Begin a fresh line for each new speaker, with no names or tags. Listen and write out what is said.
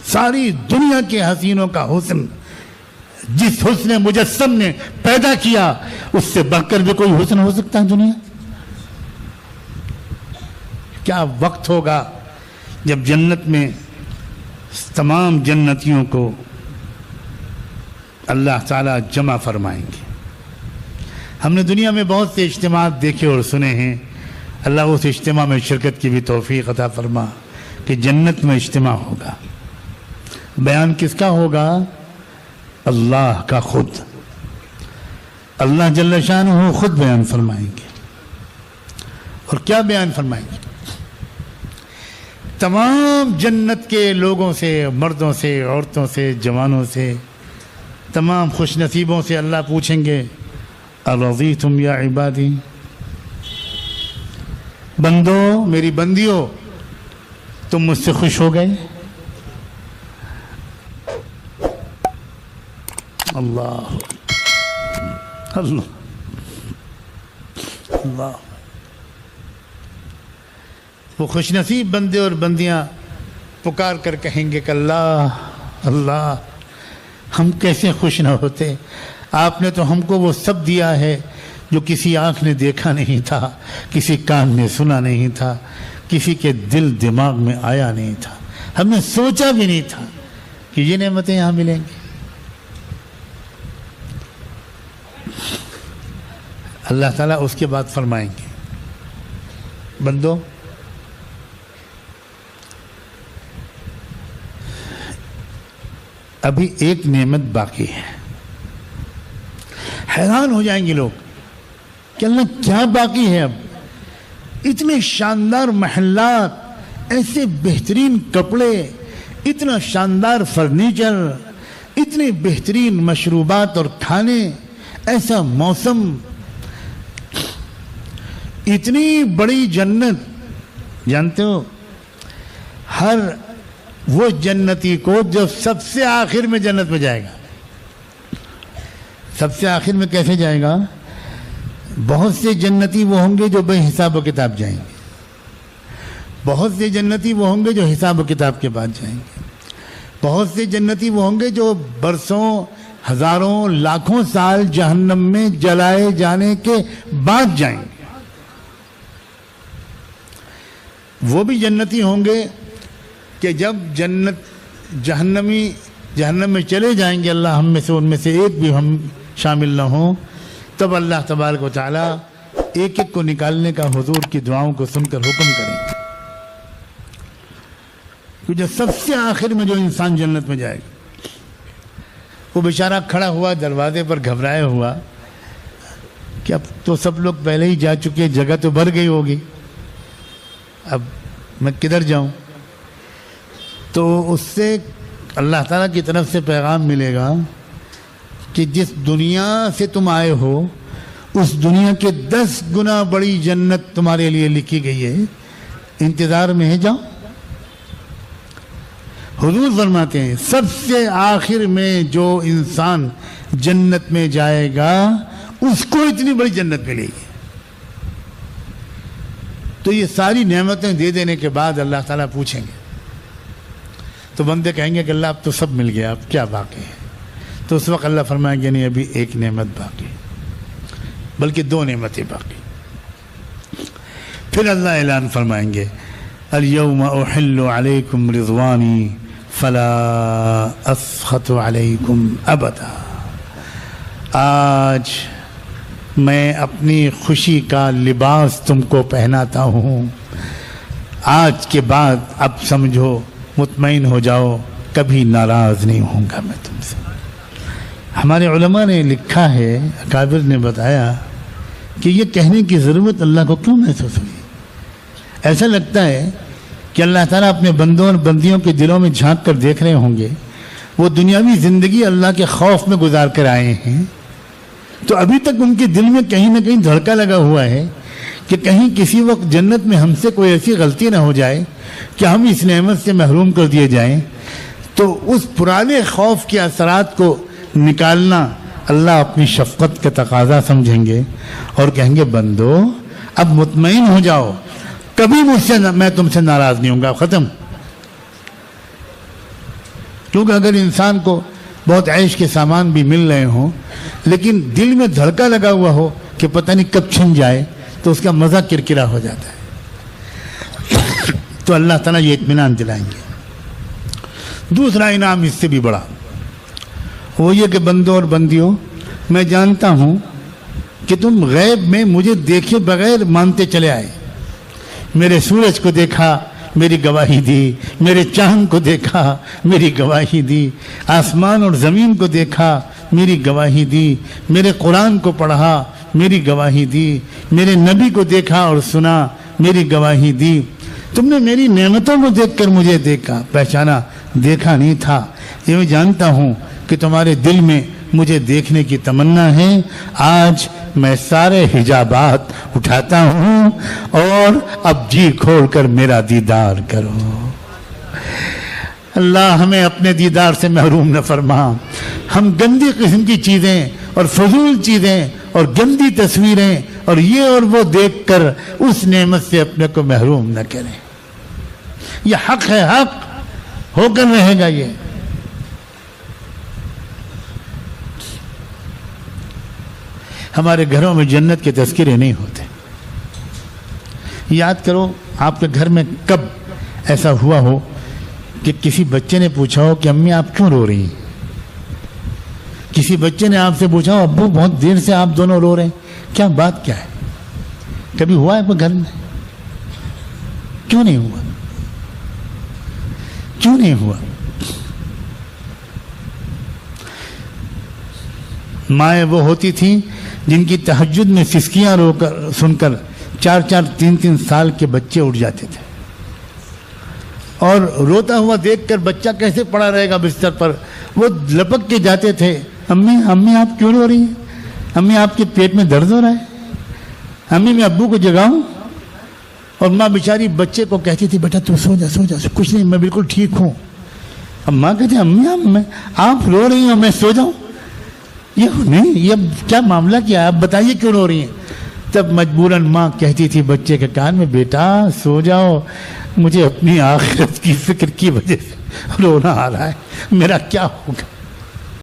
ساری دنیا کے حسینوں کا حسن جس حسن مجسم نے پیدا کیا اس سے بڑھ کر بھی کوئی حسن ہو سکتا ہے دنیا؟ کیا وقت ہوگا جب جنت میں تمام جنتیوں کو اللہ تعالیٰ جمع فرمائیں گے۔ ہم نے دنیا میں بہت سے اجتماعات دیکھے اور سنے ہیں، اللہ اس اجتماع میں شرکت کی بھی توفیق عطا فرما کہ جنت میں اجتماع ہوگا۔ بیان کس کا ہوگا؟ اللہ کا خود، اللہ جل شانہ خود بیان فرمائیں گے۔ اور کیا بیان فرمائیں گے؟ تمام جنت کے لوگوں سے، مردوں سے، عورتوں سے، جوانوں سے، تمام خوش نصیبوں سے اللہ پوچھیں گے ارضیتم یا عبادی، بندو میری بندیو تم مجھ سے خوش ہو گئے؟ اللہ اللہ اللہ، وہ خوش نصیب بندے اور بندیاں پکار کر کہیں گے کہ اللہ اللہ ہم کیسے خوش نہ ہوتے، آپ نے تو ہم کو وہ سب دیا ہے جو کسی آنکھ نے دیکھا نہیں تھا، کسی کان نے سنا نہیں تھا، کسی کے دل دماغ میں آیا نہیں تھا، ہم نے سوچا بھی نہیں تھا کہ یہ نعمتیں یہاں ملیں گی۔ اللہ تعالیٰ اس کے بعد فرمائیں گے بندو ابھی ایک نعمت باقی ہے۔ حیران ہو جائیں گے لوگ کہ اللہ کیا باقی ہے؟ اب اتنے شاندار محلات، ایسے بہترین کپڑے، اتنا شاندار فرنیچر، اتنے بہترین مشروبات اور کھانے، ایسا موسم، اتنی بڑی جنت۔ جانتے ہو ہر وہ جنتی کو جو سب سے آخر میں جنت میں جائے گا، سب سے آخر میں کیسے جائے گا؟ بہت سے جنتی وہ ہوں گے جو بے حساب و کتاب جائیں گے، بہت سے جنتی وہ ہوں گے جو حساب و کتاب کے بعد جائیں گے، بہت سے جنتی وہ ہوں گے جو برسوں، ہزاروں، لاکھوں سال جہنم میں جلائے جانے کے بعد جائیں گے۔ وہ بھی جنتی ہوں گے کہ جب جہنم میں چلے جائیں گے، اللہ ہم میں سے ان میں سے ایک بھی ہم شامل نہ ہوں، تب اللہ تبارک و تعالیٰ ایک ایک کو نکالنے کا حضور کی دعاؤں کو سن کر حکم کریں گے کہ جو سب سے آخر میں جو انسان جنت میں جائے گا، وہ بیچارہ کھڑا ہوا دروازے پر گھبرائے ہوا کہ اب تو سب لوگ پہلے ہی جا چکے، جگہ تو بھر گئی ہوگی، اب میں کدھر جاؤں؟ تو اس سے اللہ تعالیٰ کی طرف سے پیغام ملے گا کہ جس دنیا سے تم آئے ہو اس دنیا کے 10 گنا بڑی جنت تمہارے لیے لکھی گئی ہے، انتظار میں ہے، جاؤ۔ حضور فرماتے ہیں سب سے آخر میں جو انسان جنت میں جائے گا اس کو اتنی بڑی جنت ملے گی۔ تو یہ ساری نعمتیں دے دینے کے بعد اللہ تعالیٰ پوچھیں گے، تو بندے کہیں گے کہ اللہ اب تو سب مل گیا، اب کیا باقی ہے؟ تو اس وقت اللہ فرمائیں گے نہیں، ابھی ایک نعمت باقی، بلکہ 2 نعمتیں باقی۔ پھر اللہ اعلان فرمائیں گے اليوم احل علیکم رضوانی فلا اسخط علیکم ابدا، آج میں اپنی خوشی کا لباس تم کو پہناتا ہوں، آج کے بعد اب سمجھو، مطمئن ہو جاؤ، کبھی ناراض نہیں ہوں گا میں تم سے۔ ہمارے علماء نے لکھا ہے، اکابر نے بتایا کہ یہ کہنے کی ضرورت اللہ کو کیوں محسوس ہوئی؟ ایسا لگتا ہے کہ اللہ تعالیٰ اپنے بندوں اور بندیوں کے دلوں میں جھانک کر دیکھ رہے ہوں گے، وہ دنیاوی زندگی اللہ کے خوف میں گزار کر آئے ہیں، تو ابھی تک ان کے دل میں کہیں نہ کہیں دھڑکا لگا ہوا ہے کہ کہیں کسی وقت جنت میں ہم سے کوئی ایسی غلطی نہ ہو جائے کہ ہم اس نعمت سے محروم کر دیے جائیں۔ تو اس پرانے خوف کے اثرات کو نکالنا اللہ اپنی شفقت کا تقاضا سمجھیں گے اور کہیں گے بندو اب مطمئن ہو جاؤ، کبھی مجھ سے میں تم سے ناراض نہیں ہوں گا، ختم۔ کیونکہ اگر انسان کو بہت عیش کے سامان بھی مل رہے ہوں لیکن دل میں دھڑکا لگا ہوا ہو کہ پتہ نہیں کب چھن جائے تو اس کا مزہ کرکرا ہو جاتا ہے. تو اللہ تعالیٰ یہ اطمینان دلائیں گے. دوسرا انعام اس سے بھی بڑا وہ یہ کہ بندوں اور بندیوں، میں جانتا ہوں کہ تم غیب میں مجھے دیکھے بغیر مانتے چلے آئے. میرے سورج کو دیکھا، میری گواہی دی. میرے چاند کو دیکھا، میری گواہی دی. آسمان اور زمین کو دیکھا، میری گواہی دی. میرے قرآن کو پڑھا، میری گواہی دی. میرے نبی کو دیکھا اور سنا، میری گواہی دی. تم نے میری نعمتوں کو دیکھ کر مجھے دیکھا، پہچانا، دیکھا نہیں تھا. یہ میں جانتا ہوں کہ تمہارے دل میں مجھے دیکھنے کی تمنا ہے. آج میں سارے حجابات اٹھاتا ہوں اور اب جی کھول کر میرا دیدار کرو. اللہ ہمیں اپنے دیدار سے محروم نہ فرما. ہم گندی قسم کی چیزیں اور فضول چیزیں اور گندی تصویریں اور یہ اور وہ دیکھ کر اس نعمت سے اپنے کو محروم نہ کریں. یہ حق ہے، حق ہو کر رہے گا. یہ ہمارے گھروں میں جنت کے تذکرے نہیں ہوتے. یاد کرو آپ کے گھر میں کب ایسا ہوا ہو کہ کسی بچے نے پوچھا ہو کہ امی آپ کیوں رو رہی ہیں؟ کسی بچے نے آپ سے پوچھا ہو ابو بہت دیر سے آپ دونوں رو رہے ہیں، کیا بات کیا ہے؟ کبھی ہوا ہے آپ کے گھر میں؟ کیوں نہیں ہوا؟ کیوں نہیں ہوا؟ مائیں وہ ہوتی تھیں جن کی تہجد میں سسکیاں رو کر سن کر 4-4 3-3 سال کے بچے اٹھ جاتے تھے اور روتا ہوا دیکھ کر بچہ کیسے پڑا رہے گا بستر پر، وہ لپک کے جاتے تھے. امی آپ کیوں رو رہی ہیں؟ امی آپ کے پیٹ میں درد ہو رہا ہے؟ امی میں ابو کو جگاؤں؟ اور ماں بیچاری بچے کو کہتی تھی بیٹا تو سو جا سو جا، کچھ نہیں میں بالکل ٹھیک ہوں. اب ماں کہتی امی آپ رو رہی ہیں میں سو جاؤں؟ یہ نہیں، یہ کیا معاملہ کیا ہے؟ آپ بتائیے کیوں رو رہی ہیں؟ تب مجبوراً ماں کہتی تھی بچے کے کان میں بیٹا سو جاؤ، مجھے اپنی آخرت کی فکر کی وجہ سے رونا آ رہا ہے، میرا کیا ہوگا؟